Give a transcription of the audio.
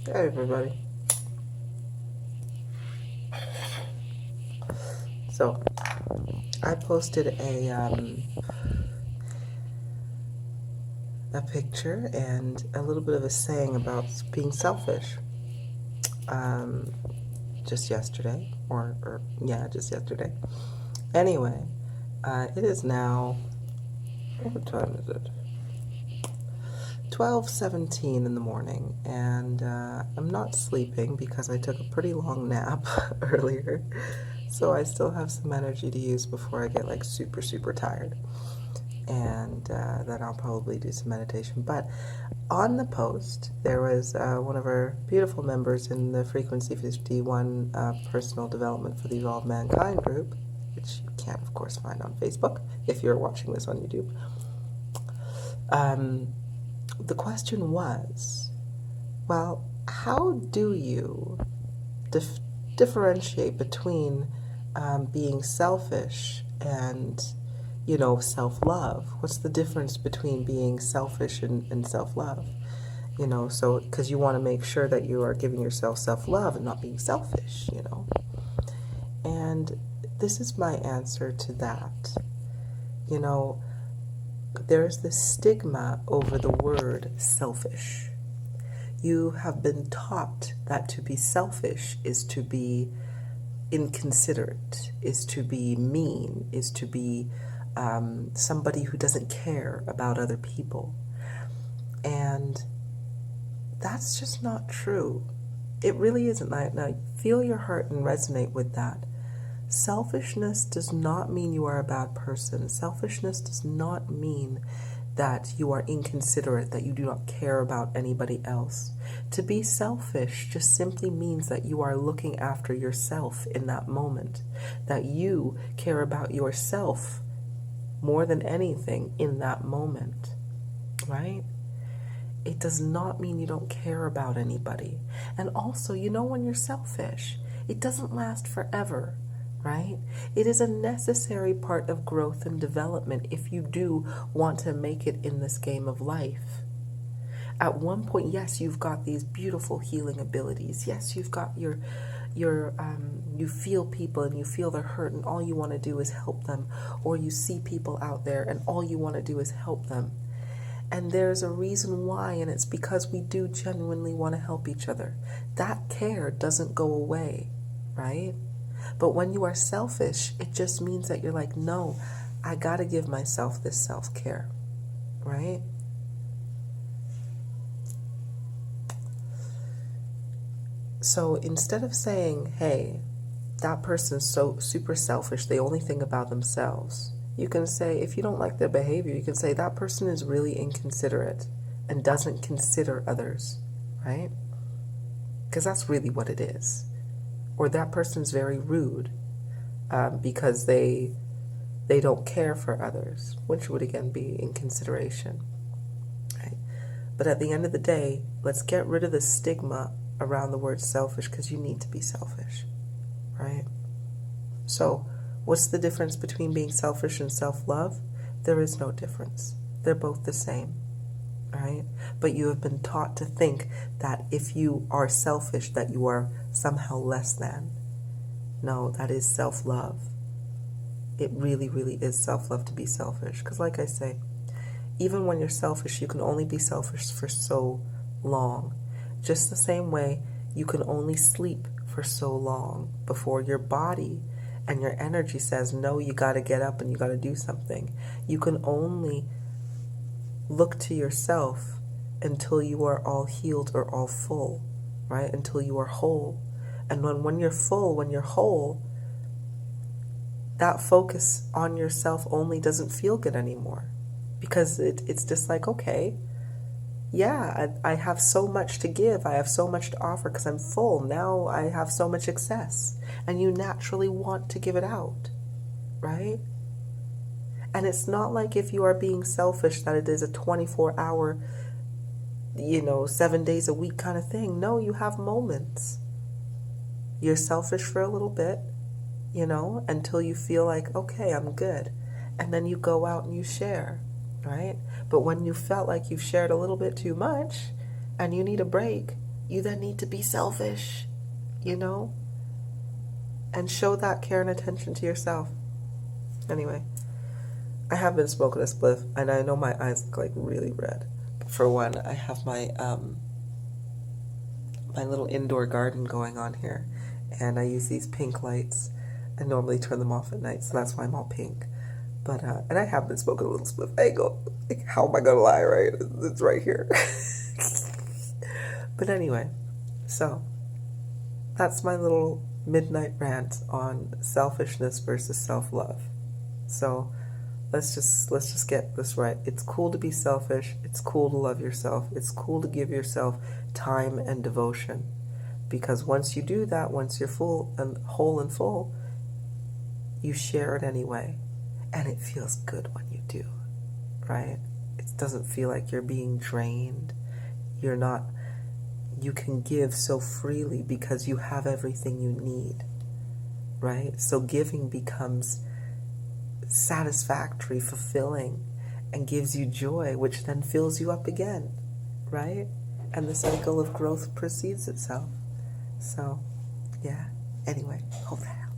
Hey everybody. So I posted a picture and a little bit of a saying about being selfish. Um, just yesterday, just yesterday. Anyway, it is now. What time is it? 12:17 in the morning, and I'm not sleeping because I took a pretty long nap earlier, so I still have some energy to use before I get like super super tired. And then I'll probably do some meditation. But on the post, there was one of our beautiful members in the Frequency 51 Personal Development for the Evolved Mankind group, which you can, of course, find on Facebook if you're watching this on YouTube. The question was, well, how do you differentiate between being selfish and self-love? What's the difference between being selfish and self-love? So because you want to make sure that you are giving yourself self-love and not being selfish, And this is my answer to that. There's this stigma over the word selfish. You have been taught that to be selfish is to be inconsiderate, is to be mean, is to be somebody who doesn't care about other people. And that's just not true. It really isn't. Now, feel your heart and resonate with that. Selfishness does not mean you are a bad person. Selfishness does not mean that you are inconsiderate, that you do not care about anybody else. To be selfish just simply means that you are looking after yourself in that moment, that you care about yourself more than anything in that moment, right? It does not mean you don't care about anybody. And also, when you're selfish, it doesn't last forever, right? It is a necessary part of growth and development if you do want to make it in this game of life. At one point, yes, you've got these beautiful healing abilities. Yes, you've got you feel people and you feel their hurt and all you want to do is help them. Or you see people out there and all you want to do is help them. And there's a reason why, and it's because we do genuinely want to help each other. That care doesn't go away, right? But when you are selfish, it just means that you're like, no, I got to give myself this self-care, right? So instead of saying, hey, that person's so super selfish, they only think about themselves, you can say, if you don't like their behavior, you can say that person is really inconsiderate and doesn't consider others, right? Because that's really what it is. Or that person's very rude because they don't care for others, which would again be inconsideration, right? But at the end of the day, let's get rid of the stigma around the word selfish, because you need to be selfish, right? So what's the difference between being selfish and self-love? There is no difference. They're both the same, right? But you have been taught to think that if you are selfish, that you are somehow less than. No, that is self-love. It really, really is self-love to be selfish. Because like I say, even when you're selfish, you can only be selfish for so long. Just the same way you can only sleep for so long before your body and your energy says, no, you got to get up and you got to do something. You can only look to yourself until you are all healed or all full, right? Until you are whole. And when you're full, when you're whole, that focus on yourself only doesn't feel good anymore. Because it's just like, okay, yeah, I have so much to give. I have so much to offer because I'm full. Now I have so much excess. And you naturally want to give it out, right? And it's not like if you are being selfish that it is a 24-hour, 7 days a week kind of thing. No, you have moments. You're selfish for a little bit, until you feel like, okay, I'm good. And then you go out and you share, right? But when you felt like you've shared a little bit too much and you need a break, you then need to be selfish, you know? And show that care and attention to yourself. Anyway, I have been smoking a spliff, and I know my eyes look like really red. But for one, I have my my little indoor garden going on here, and I use these pink lights. I normally turn them off at night, so that's why I'm all pink. But and I have been smoking a little spliff. I go, like, how am I gonna lie, right? It's right here. But anyway, so that's my little midnight rant on selfishness versus self-love. So let's just get this right. It's cool to be selfish. It's cool to love yourself. It's cool to give yourself time and devotion. Because once you do that, once you're full and whole and full, you share it anyway. And it feels good when you do, right? It doesn't feel like you're being drained. You're not, you can give so freely because you have everything you need, right? So giving becomes satisfactory, fulfilling, and gives you joy, which then fills you up again, right? And the cycle of growth proceeds itself. So, yeah. Anyway, hope that helps.